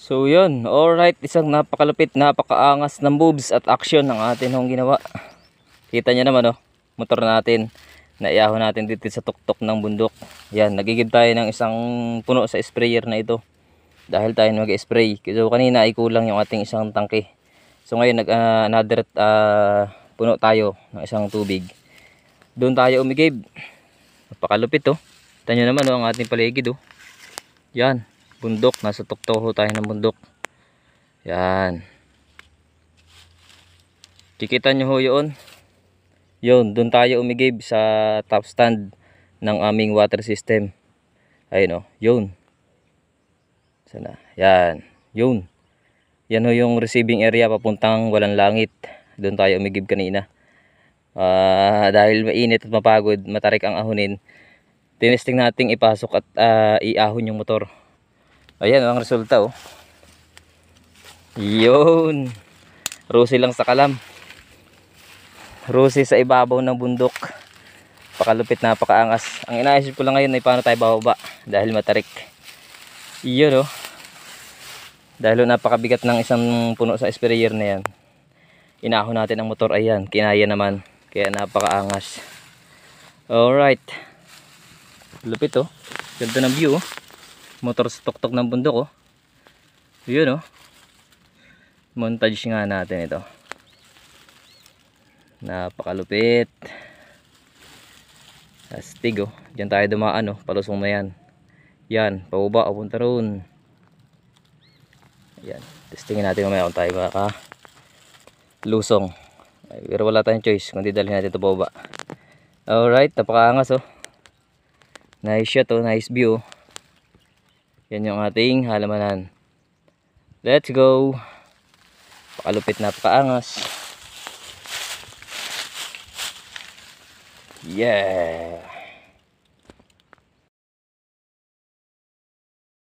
So yun, alright, isang napakalupit, napakaangas ng moves at action ng atin hong ginawa. Kita nyo naman oh, motor natin, naiahon natin dito sa tuktok ng bundok. Yan, nagigib tayo ng isang puno sa sprayer na ito. Dahil tayo mag-spray. So kanina ay kulang yung ating isang tangke. So ngayon another puno tayo ng isang tubig. Doon tayo umigib. Napakalupit oh. Kita nyo naman oh, ang ating paligid oh. Yan. Bundok, nasa tuktok tayo ng bundok. Yan. Kikita nyo ho yun. Yun, doon tayo umigib sa top stand ng aming water system. Ayun o, yun. Sana, yan. Yun. Yan ho yung receiving area papuntang Walang Langit. Doon tayo umigib kanina. Dahil mainit at mapagod, matarik ang ahonin, tinesting nating ipasok at iahon yung motor. Ayan ang resulta oh. Yun. Rusi lang sa kalam. Rusi sa ibabaw ng bundok. Pakalupit, napakaangas. Ang inaisip ko lang ngayon ay paano tayo bababa dahil matarik. Yun oh. Dahil napakabigat ng isang puno sa sprayer na yan. Inahon natin ang motor, ayan, kinaya naman. Kaya napakaangas. Alright. Lupit oh. Ganda ng view oh. Motor sa tuktok ng bundok oh. Yun oh. Montage nga natin ito. Napakalupit. Astig oh. Diyan tayo dumaan oh. Palusong na yan. Yan. Pababa. Punta roon. Yan. Testingin natin mamaya kung tayo lusong. Pero wala tayong choice kundi dalhin natin ito pababa. Alright. Napakaangas oh. Nice shot oh. Nice view oh. Yan yung ating halamanan. Let's go. Pakalupit, napakaangas. Yeah.